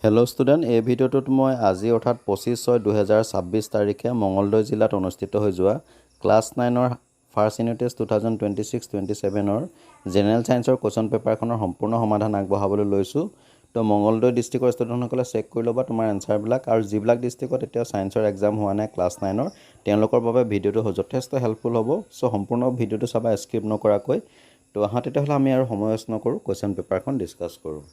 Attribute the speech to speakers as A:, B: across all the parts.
A: Hello' student, এই ভিডিঅ'টোত মই আজি অৰ্থাৎ 25/6/2026 তাৰিখে মঙলদৈ জিলাত অনুষ্ঠিত হৈ যোৱা ক্লাছ 9ৰ ফাৰ্ষ্ট ইউনিট টেষ্ট 2026-27ৰ জেনেৰেল ছায়েন্সৰ কুৱেশ্যন পেপাৰখনৰ সম্পূৰ্ণ সমাধান আগবঢ়াবলৈ লৈছোঁ। তো মঙলদৈ ডিষ্ট্ৰিক্টৰ ষ্টুডেণ্টসকলে চেক কৰি ল'বা তোমাৰ এনচাৰবিলাক, আৰু যিবিলাক ডিষ্ট্ৰিক্টত এতিয়া ছায়েন্সৰ এক্সাম হোৱা নাই ক্লাছ 9ৰ তেওঁলোকৰ বাবে ভিডিঅ'টো যথেষ্ট হেল্পফুল হ'ব। চ' সম্পূৰ্ণ ভিডিঅ'টো চাবা স্কিপ নকৰাকৈ। তো আহা তেতিয়াহ'লে আমি আৰু সময় নষ্ট নকৰোঁ, কুৱেশ্যন পেপাৰখন ডিছকাছ কৰোঁ।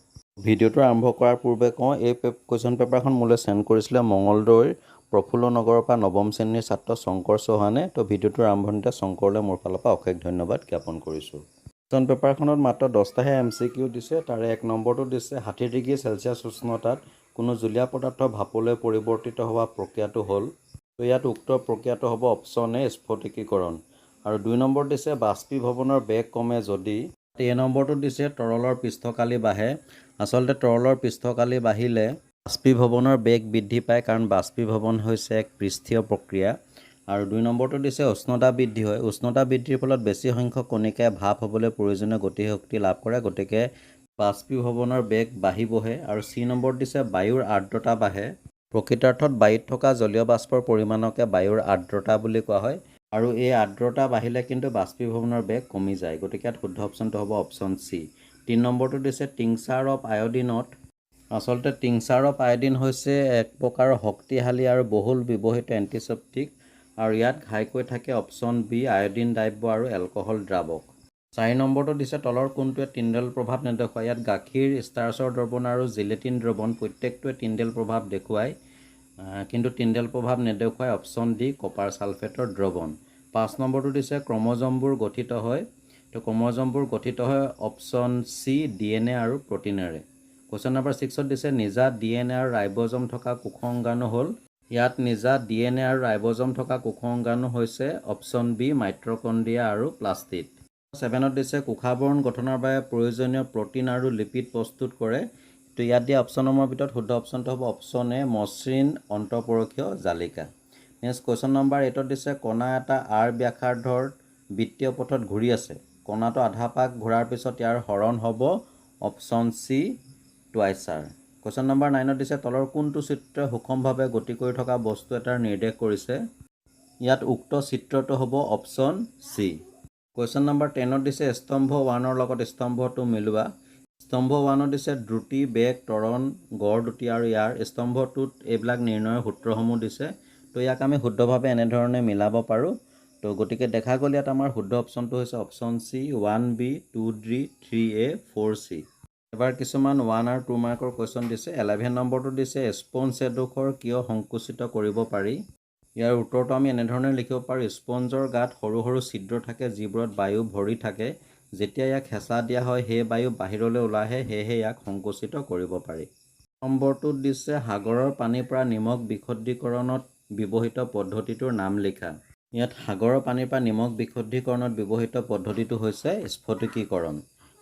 A: ভিডিঅ'টো আৰম্ভ কৰাৰ পূৰ্বে কওঁ, এই কুৱেশ্যন পেপাৰখন মোলৈ চেণ্ড কৰিছিলে মঙলদৈৰ প্ৰফুল্ল নগৰৰ পৰা নৱম শ্ৰেণীৰ ছাত্ৰ শংকৰ চৌহানে। তো ভিডিঅ'টোৰ আৰম্ভণিতে শংকৰলৈ মোৰ ফালৰ পৰা অশেষ ধন্যবাদ জ্ঞাপন কৰিছোঁ। কুৱেশ্যন পেপাৰখনত মাত্ৰ 10টাহে MCQ দিছে। তাৰে 1 নম্বৰটো দিছে 60 ডিগ্ৰী চেলচিয়াছ উষ্ণতাত কোনো জুলীয়া পদাৰ্থ ভাপলৈ পৰিৱৰ্তিত হোৱা প্ৰক্ৰিয়াটো হ'ল। তো ইয়াত উক্ত প্ৰক্ৰিয়াটো হ'ব অপশ্যন এ স্ফটিকীকৰণ। আৰু 2 নম্বৰ দিছে বাষ্পীভৱনৰ বেগ কমে যদি। এই নম্বৰটো দিছে তৰলৰ পৃষ্ঠকালি বাঢ়ে। আচলতে তৰলৰ পৃষ্ঠকালি বাঢ়িলে বাষ্পীভৱনৰ বেগ বৃদ্ধি পায়, কাৰণ বাষ্পীভৱন হৈছে এক পৃষ্ঠীয় প্ৰক্ৰিয়া। আৰু 2 নম্বৰটো দিছে উষ্ণতা বৃদ্ধি হয়। উষ্ণতা বৃদ্ধিৰ ফলত বেছি সংখ্যক কণিকাই ভাপ হ'বলৈ প্ৰয়োজনীয় গতিশক্তি লাভ কৰে, গতিকে বাষ্পীভৱনৰ বেগ বাঢ়িবহে। আৰু C নম্বৰ দিছে বায়ুৰ আৰ্দ্ৰতা বাঢ়ে। প্ৰকৃতাৰ্থত বায়ুত থকা জলীয় বাষ্পৰ পৰিমাণকে বায়ুৰ আৰ্দ্ৰতা বুলি কোৱা হয়, আৰু এই আৰ্দ্ৰতা বাঢ়িলে কিন্তু বাষ্পীভৱনৰ বেগ কমি যায়, গতিকে ইয়াত শুদ্ধ অপশ্যনটো হ'ব অপশ্যন C। 3 নম্বৰটো দিছে টিংচাৰ অফ আয়ডিনত। আচলতে টিংচাৰ অফ আয়ডিন হৈছে এক প্ৰকাৰৰ শক্তিশালী আৰু বহুল ব্যৱহৃত এণ্টিছেপ্টিক, আৰু ইয়াত ঘাইকৈ থাকে অপশ্যন বি আয়ডিন দ্ৰব্য আৰু এলকহল দ্ৰাৱক। 4 নম্বৰটো দিছে তলৰ কোনটোৱে টিণ্ডেল প্ৰভাৱ নেদেখুৱায়। ইয়াত গাখীৰ, ষ্টাৰ্চৰ দ্ৰৱণ আৰু জিলেটিন দ্ৰৱণ প্ৰত্যেকটোৱে টিণ্ডেল প্ৰভাৱ দেখুৱায়, কিন্তু টিণ্ডেল প্ৰভাৱ নেদেখুৱায় অপশ্যন ডি কপাৰ ছালফেটৰ দ্ৰৱণ। 5 নম্বৰটো দিছে ক্ৰম'জমবোৰ গঠিত হয়। তো ক্ৰম'জমবোৰ গঠিত হয় অপশ্যন চি DNA আৰু প্ৰটিনেৰে। কুৱেশ্যন নম্বৰ 6ত দিছে নিজা DNA আৰু ৰাইব'জম থকা কোষ অংগাণু হ'ল। ইয়াত নিজা DNA আৰু ৰাইব'জম থকা কোষ অংগাণু হৈছে অপশ্যন বি মাইট্ৰকণ্ড্ৰিয়া আৰু প্লাষ্টিড। 7ত দিছে কোষাৱৰণ গঠনৰ বাবে প্ৰয়োজনীয় প্ৰটিন আৰু লিপিড প্ৰস্তুত কৰে। তো ইয়াত দিয়া অপশ্যনসমূহৰ ভিতৰত শুদ্ধ অপশ্যনটো হ'ব অপশ্যন এ মসৃণ অন্তঃপৰকীয় জালিকা। নেক্সট কুৱেশ্যন নম্বৰ 8ত দিছে কণা এটা R ব্যাসাৰ্ধৰ বৃত্তীয় পথত ঘূৰি আছে। কণাটো আধা পাক ঘূৰাৰ পিছত ইয়াৰ হৰণ হ'ব option C twice R. Question number 9ত দিছে তলৰ কোনটো চিত্ৰই সুষমভাৱে গতি কৰি থকা বস্তু এটাৰ নিৰ্দেশ কৰিছে। ইয়াত উক্ত চিত্ৰটো হ'ব অপশ্যন চি। কুৱেশ্যন নম্বৰ 10ত দিছে স্তম্ভ 1ৰ লগত স্তম্ভ 2 মিলোৱা। স্তম্ভ 1ত দিছে দ্ৰুতি, বেগ, ত্বৰণ, গড় দ্ৰুতি, আৰু ইয়াৰ স্তম্ভ 2ত এইবিলাক নিৰ্ণয়ৰ সূত্ৰসমূহ দিছে। তো ইয়াক আমি শুদ্ধভাৱে এনেধৰণে মিলাব পাৰোঁ। তো গতিকে দেখা গ'ল ইয়াত আমাৰ শুদ্ধ অপশ্যনটো হৈছে option C 1B 2D 3A 4C। এবাৰ কিছুমান 1 আৰু 2 মাৰ্কৰ কুৱেশ্যন দিছে। 11 নম্বৰটো দিছে স্পঞ্জ এডোখৰ কিয় সংকুচিত কৰিব পাৰি। ইয়াৰ উত্তৰটো আমি এনেধৰণে লিখিব পাৰোঁ, স্পঞ্জৰ গাত সৰু সৰু ছিদ্ৰ থাকে যিবোৰত বায়ু ভৰি থাকে। যেতিয়া ইয়াক হেঁচা দিয়া হয় সেই বায়ু বাহিৰলৈ ওলাই আহে, সেয়েহে ইয়াক সংকুচিত কৰিব পাৰি। নম্বৰটোত দিছে সাগৰৰ পানীৰ পৰা নিমখ বিশুদ্ধীকৰণত ব্যৱহৃত পদ্ধতিটোৰ নাম লিখা। ইয়াত সাগৰৰ পানীৰ পৰা নিমখ বিশুদ্ধীকৰণত ব্যৱহৃত পদ্ধতিটো হৈছে স্ফটিকীকৰণ।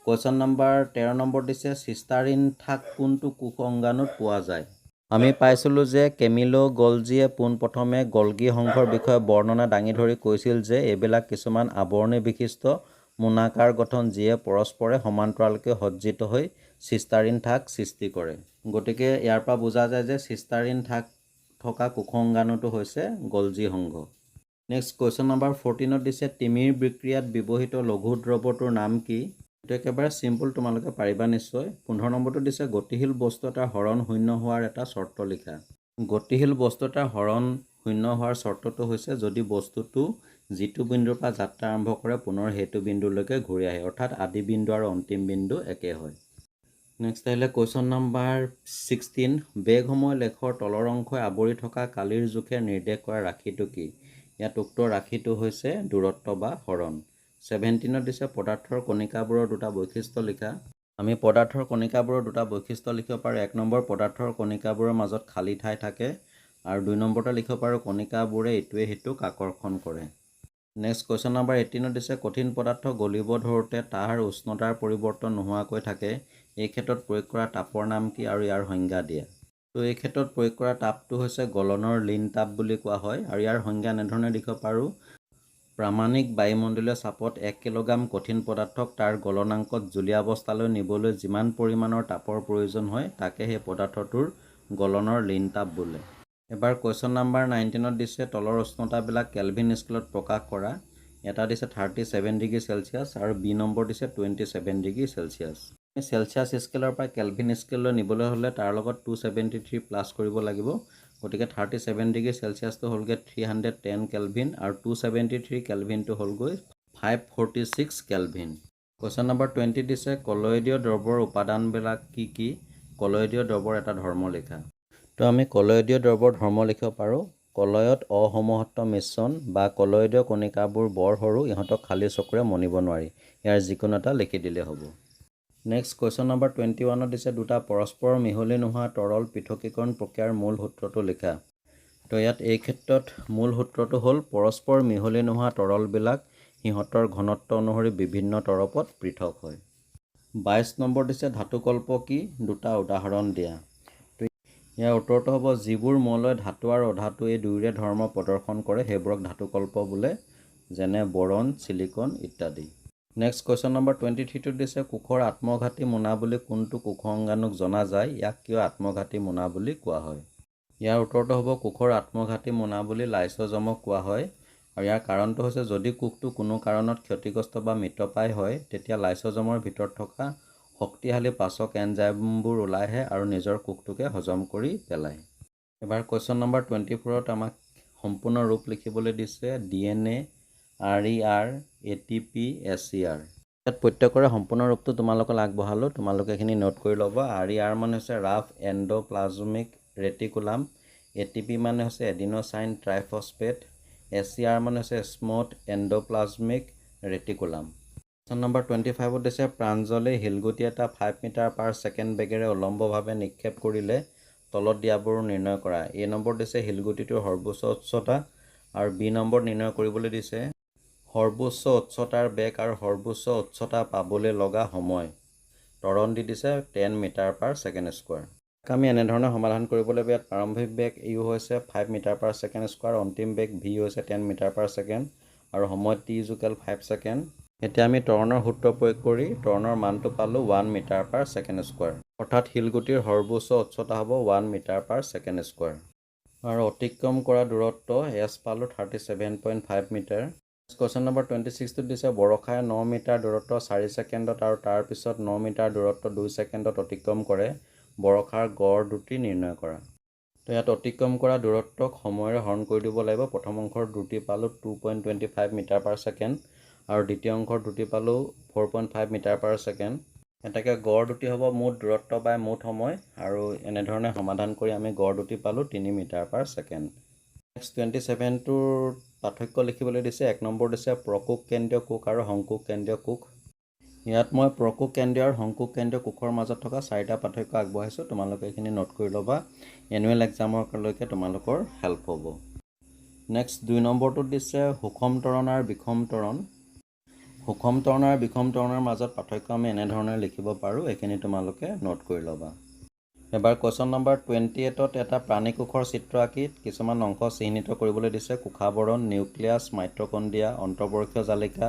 A: কুৱেশ্যন নম্বৰ 13 নম্বৰ দিছে চিষ্টাৰিন থাক কোনটো কোষ অংগাণুত পোৱা যায়। আমি পাইছিলোঁ যে কেমিলো গলজিয়ে পোনপ্ৰথমে গলগী সংঘৰ বিষয়ে বৰ্ণনা দাঙি ধৰি কৈছিল যে এইবিলাক কিছুমান আৱৰণী বিশিষ্ট মোনাকাৰ গঠন যিয়ে পৰস্পৰে সমান্তৰালকৈ সজ্জিত হৈ চিষ্টাৰিন থাক সৃষ্টি কৰে। গতিকে ইয়াৰ পৰা বুজা যায় যে চিষ্টাৰিন থাক থকা কোষ অংগাণুটো হৈছে গলজি সংঘ। নেক্সট কুৱেশ্যন নম্বৰ 14ত দিছে তিমিৰ বিক্ৰিয়াত ব্যৱহৃত লঘু দ্ৰব্যটোৰ নাম কি। এইটো একেবাৰে চিম্পুল, তোমালোকে পাৰিবা নিশ্চয়। 15 নম্বৰটো দিছে গতিশীল বস্তু এটাৰ হৰণ শূন্য হোৱাৰ এটা চৰ্ত লিখা। গতিশীল বস্তু এটাৰ হৰণ শূন্য হোৱাৰ চৰ্তটো হৈছে যদি বস্তুটো যিটো বিন্দুৰ পৰা যাত্ৰা আৰম্ভ কৰে পুনৰ সেইটো বিন্দুলৈকে ঘূৰি আহে, অৰ্থাৎ আদি বিন্দু আৰু অন্তিম বিন্দু একে হয়। নেক্সট আহিলে কুৱেশ্যন নম্বৰ 16, বেগসমূহ লেখৰ তলৰ অংশই আৱৰি থকা কালিৰ জোখে নিৰ্দেশ কৰা ৰাশিটো কি। ইয়াত উক্ত ৰাশিটো হৈছে দূৰত্ব বা হৰণ। 17ত দিছে পদাৰ্থৰ কণিকাবোৰৰ দুটা বৈশিষ্ট্য লিখা। আমি পদাৰ্থৰ কণিকাবোৰৰ দুটা বৈশিষ্ট্য লিখিব পাৰোঁ। 1 নম্বৰ পদাৰ্থৰ কণিকাবোৰৰ মাজত খালী ঠাই থাকে, আৰু 2 নম্বৰতে লিখিব পাৰোঁ কণিকাবোৰে ইটোৱে সিটোক আকৰ্ষণ কৰে। নেক্সট কুৱেশ্যন নম্বৰ 18ত দিছে কঠিন পদাৰ্থ গলিব ধৰোঁতে তাৰ উষ্ণতাৰ পৰিৱৰ্তন নোহোৱাকৈ থাকে। এই ক্ষেত্ৰত প্ৰয়োগ কৰা তাপৰ নাম কি আৰু ইয়াৰ সংজ্ঞা দিয়া। তো এই ক্ষেত্ৰত প্ৰয়োগ কৰা তাপটো হৈছে গলনৰ লীন তাপ বুলি কোৱা হয়, আৰু ইয়াৰ সংজ্ঞা এনেধৰণে লিখিব পাৰোঁ প্ৰামাণিক বায়ুমণ্ডলীয় চাপত 1 কিলোগ্ৰাম কঠিন পদাৰ্থক তাৰ গলনাংকত জুলীয়া অৱস্থালৈ নিবলৈ যিমান পৰিমাণৰ তাপৰ প্ৰয়োজন হয় তাকে সেই পদাৰ্থটোৰ গলনৰ লীন তাপ বোলে। এবাৰ কুৱেশ্যন নাম্বাৰ 19ত দিছে তলৰ উষ্ণতাবিলাক কেলভিন স্কেলত প্ৰকাশ কৰা। এটা দিছে 37 ডিগ্ৰী চেলচিয়াছ আৰু বি নম্বৰ দিছে 27 ডিগ্ৰী চেলচিয়াছ। চেলচিয়াছ স্কেলৰ পৰা কেলভিন স্কেললৈ নিবলৈ হ'লে তাৰ লগত 273 প্লাছ কৰিব লাগিব। গতিকে 37 ডিগ্ৰী চেলচিয়াছটো হ'লগৈ 310 কেলভিন আৰু 273 কেলভিনটো হ'লগৈ 546 কেলভিন। কুৱেশ্যন নম্বৰ 20 দিছে কলয়ডীয় দ্ৰৱৰ উপাদানবিলাক কি কি? কলয়ডীয় দ্ৰৱৰ এটা ধৰ্ম লিখা। তো আমি কলয়ডীয় দ্ৰৱৰ ধৰ্ম লিখিব পাৰোঁ। কলয়ত অসমহত্ব মিশ্ৰণ বা কলয়ডীয় কণিকাবোৰ বৰ সৰু, ইহঁতক খালী চকুৰে মনিব নোৱাৰি। ইয়াৰ যিকোনো এটা লিখি দিলে হ'ব। নেক্সট কুৱেশ্যন নম্বৰ 21ত দিছে দুটা পৰস্পৰ মিহলি নোহোৱা তৰল পৃথকীকৰণ প্ৰক্ৰিয়াৰ মূল সূত্ৰটো লিখা। তো ইয়াত এই ক্ষেত্ৰত মূল সূত্ৰটো হ'ল পৰস্পৰ মিহলি নোহোৱা তৰলবিলাক সিহঁতৰ ঘনত্ব অনুসৰি বিভিন্ন তৰপত পৃথক হয়। 22 নম্বৰ দিছে ধাতুকল্প কি? দুটা উদাহৰণ দিয়া। তো ইয়াৰ উত্তৰটো হ'ব যিবোৰ মৌলই ধাতু আৰু অধাতু এই দুয়োৰে ধৰ্ম প্ৰদৰ্শন কৰে সেইবোৰক ধাতুকল্প বোলে, যেনে বৰণ, চিলিকন ইত্যাদি। নেক্সট কুৱেশ্যন নম্বৰ 23ত দিছে কোষৰ আত্মঘাতী মোনা বুলি কোনটো কোষ অংগাণুক জনা যায়, ইয়াক কিয় আত্মঘাতী মোনা বুলি কোৱা হয়? ইয়াৰ উত্তৰটো হ'ব কোষৰ আত্মঘাতী মোনা বুলি লাইচোজমক কোৱা হয়। আৰু ইয়াৰ কাৰণটো হৈছে যদি কোষটো কোনো কাৰণত ক্ষতিগ্ৰস্ত বা মৃতপ্ৰায় হয় তেতিয়া লাইচোজমৰ ভিতৰত থকা শক্তিশালী পাচক এনজাইমবোৰ ওলাই আহে আৰু নিজৰ কোষটোকে হজম কৰি পেলায়। এবাৰ কুৱেশ্যন নম্বৰ 24ত আমাক সম্পূৰ্ণ ৰূপ লিখিবলৈ দিছে DNA, RER, ATP, SER। ইয়াত প্ৰত্যেকৰে সম্পূৰ্ণ ৰূপটো তোমালোকক আগবঢ়ালোঁ, তোমালোকে এইখিনি নোট কৰি ল'বা। RER মানে হৈছে ৰাফ এণ্ডোপ্লাজমিক ৰেটিকুলাম, ATP মানে হৈছে এডিনোচাইন ট্ৰাইফস্ফেট, SER মানে হৈছে স্মুথ এণ্ডোপ্লাজমিক ৰেটিকুলাম। কুৱেশ্যন নম্বৰ 25ত দিছে প্ৰাঞ্জলে শিলগুটি এটা 5 মিটাৰ পাৰ ছেকেণ্ড বেগেৰে উলম্বভাৱে নিক্ষেপ কৰিলে তলত দিয়াবোৰ নিৰ্ণয় কৰা। এ নম্বৰ দিছে শিলগুটিটোৰ সৰ্বোচ্চ উচ্চতা আৰু বি নম্বৰ নিৰ্ণয় কৰিবলৈ দিছে সৰ্বোচ্চ উচ্চতাৰ বেগ আৰু সৰ্বোচ্চ উচ্চতা পাবলৈ লগা সময়। ত্বৰণ দি দিছে 10 মিটাৰ পাৰ ছেকেণ্ড স্কোৱাৰ। আমি এনেধৰণে সমাধান কৰিবলৈ ইয়াত প্ৰাৰম্ভিক বেগ ইউ হৈছে 5 মিটাৰ পাৰ ছেকেণ্ড স্কোৱাৰ, অন্তিম বেগ ভি হৈছে 10 মিটাৰ পাৰ ছেকেণ্ড আৰু সময় টি ইজুকেল 5 ছেকেণ্ড। এতিয়া আমি ত্বৰণৰ সূত্ৰ প্ৰয়োগ কৰি ত্বৰণৰ মানটো পালোঁ 1 মিটাৰ পাৰ ছেকেণ্ড স্কোৱাৰ। অৰ্থাৎ শিলগুটিৰ সৰ্বোচ্চ উচ্চতা হ'ব 1 মিটাৰ পাৰ ছেকেণ্ড স্কোৱাৰ। আৰু অতিক্ৰম কৰা দূৰত্ব এছ পালোঁ 37.5 মিটাৰ। কুৱেশ্যন নম্বৰ 26ত দিছে বৰষাই 9 মিটাৰ দূৰত্ব 4 ছেকেণ্ডত আৰু তাৰ পিছত 9 মিটাৰ দূৰত্ব 2 ছেকেণ্ডত অতিক্ৰম কৰে, বৰষাৰ গড় দ্ৰুতি নিৰ্ণয় কৰা। তো ইয়াত অতিক্ৰম কৰা দূৰত্বক সময়ৰে হৰণ কৰি দিব লাগিব। প্ৰথম অংশৰ দ্ৰুতি পালোঁ 2.25 মিটাৰ পাৰ ছেকেণ্ড আৰু দ্বিতীয় অংশৰ দ্ৰুতি পালোঁ 4.5 মিটাৰ পাৰ ছেকেণ্ড। এটাকে গড় দ্ৰুতি হ'ব মুঠ দূৰত্ব বাই মুঠ সময়, আৰু এনেধৰণে সমাধান কৰি আমি গড় দ্ৰুতি পালোঁ 3 মিটাৰ পাৰ ছেকেণ্ড। নেক্সট 27টোৰ পাৰ্থক্য লিখিবলৈ দিছে। 1 নম্বৰ দিছে প্ৰকোষ কেন্দ্ৰীয় কোষ আৰু সংকোষ কেন্দ্ৰীয় কোষ। ইয়াত মই প্ৰকোষ কেন্দ্ৰীয় আৰু সংকোষ কেন্দ্ৰীয় কোষৰ মাজত থকা 4টা পাৰ্থক্য আগবঢ়াইছোঁ, তোমালোকে এইখিনি নোট কৰি ল'বা, এনুৱেল এক্সামৰলৈকে তোমালোকৰ হেল্প হ'ব। নেক্সট 2 নম্বৰটোত দিছে সুষম ত্বৰণ আৰু বিষম ত্বৰণ। সুষম ত্বৰণ আৰু বিষম ত্বৰণৰ মাজত পাৰ্থক্য আমি এনেধৰণে লিখিব পাৰোঁ, এইখিনি তোমালোকে নোট কৰি ল'বা। এবাৰ কুৱেশ্যন নম্বৰ 28ত এটা প্ৰাণী কোষৰ চিত্ৰ আঁকি কিছুমান অংশ চিহ্নিত কৰিবলৈ দিছে। কোষাবৰণ, নিউক্লিয়াছ, মাইট্ৰকণ্ড্ৰিয়া, অন্তৰ্বৰ্ষীয় জালিকা,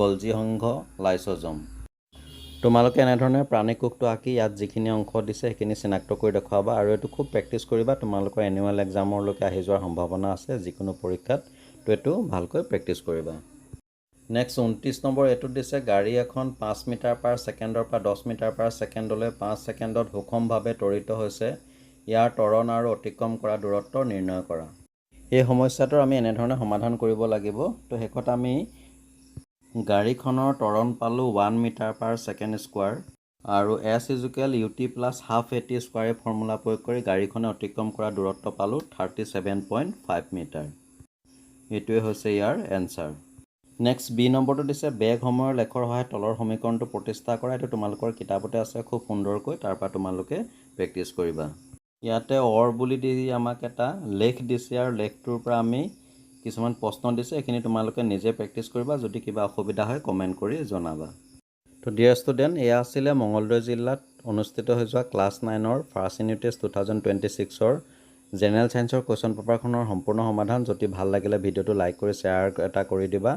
A: গলজি সংঘ, লাইচোজম। তোমালোকে এনেধৰণে প্ৰাণী কোষটো আঁকি ইয়াত যিখিনি অংশ দিছে সেইখিনি চিনাক্ত কৰি দেখুৱাবা, আৰু এইটো খুব প্ৰেক্টিছ কৰিবা, তোমালোকৰ এনুৱেল এক্সামৰলৈকে আহি যোৱাৰ সম্ভাৱনা আছে যিকোনো পৰীক্ষাত, তো এইটো ভালকৈ প্ৰেক্টিছ কৰিবা। নেক্সট 29 নম্বৰ এইটোত দিছে গাড়ী এখন 5 মিটাৰ পাৰ ছেকেণ্ডৰ পৰা 10 মিটাৰ পাৰ ছেকেণ্ডলৈ 5 ছেকেণ্ডত সুষমভাৱে ত্বৰিত হৈছে, ইয়াৰ ত্বৰণ আৰু অতিক্ৰম কৰা দূৰত্ব নিৰ্ণয় কৰা। এই সমস্যাটোৰ আমি এনেধৰণে সমাধান কৰিব লাগিব। তো শেষত আমি গাড়ীখনৰ ত্বৰণ পালোঁ 1 মিটাৰ পাৰ ছেকেণ্ড স্কোৱাৰ আৰু S equal UT plus half AT square এই ফৰ্মুলা প্ৰয়োগ কৰি গাড়ীখনে অতিক্ৰম কৰা দূৰত্ব পালোঁ 37.5 মিটাৰ। এইটোৱে হৈছে ইয়াৰ এনচাৰ। নেক্সট বি নম্বৰটো দিছে বেগ সময়ৰ লেখৰ সহায়ত তলৰ সমীকৰণটো প্ৰতিষ্ঠা কৰা। এইটো তোমালোকৰ কিতাপতে আছে খুব সুন্দৰকৈ, তাৰ পৰা তোমালোকে প্ৰেক্টিছ কৰিবা। ইয়াতে অৰ বুলি দি আমাক এটা লেখ দিছে আৰু লেখটোৰ পৰা আমি কিছুমান প্ৰশ্ন দিছে, এইখিনি তোমালোকে নিজে প্ৰেক্টিছ কৰিবা। যদি কিবা অসুবিধা হয় কমেণ্ট কৰি জনাবা। তো ডিয়াৰ ষ্টুডেণ্ট, এয়া আছিলে মঙলদৈ জিলাত অনুষ্ঠিত হৈ যোৱা ক্লাছ 9ৰ ফাৰ্ষ্ট ইউনিট টেষ্ট 2026ৰ জেনেৰেল সায়েন্সৰ কোৱেশ্চন পেপাৰখনৰ সম্পূৰ্ণ সমাধান। যদি ভাল লাগিলে ভিডিঅ'টো লাইক কৰি শ্বেয়াৰ এটা কৰি দিবা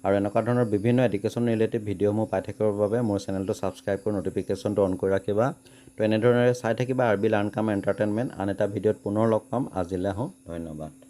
A: আৰু এনেকুৱা ধৰণৰ বিভিন্ন এডুকেশ্যন ৰিলেটেড ভিডিঅ'সমূহ পাই থাকিবৰ বাবে মোৰ চেনেলটো ছাবস্ক্ৰাইব কৰি ন'টিফিকেশ্যনটো অন কৰি ৰাখিবা। তো এনেধৰণে চাই থাকিবা আৰবি লাৰ্ণ কাম এণ্টাৰটেইনমেণ্ট। আন এটা ভিডিঅ'ত পুনৰ লগ পাম। আজিলৈ আহোঁ, ধন্যবাদ।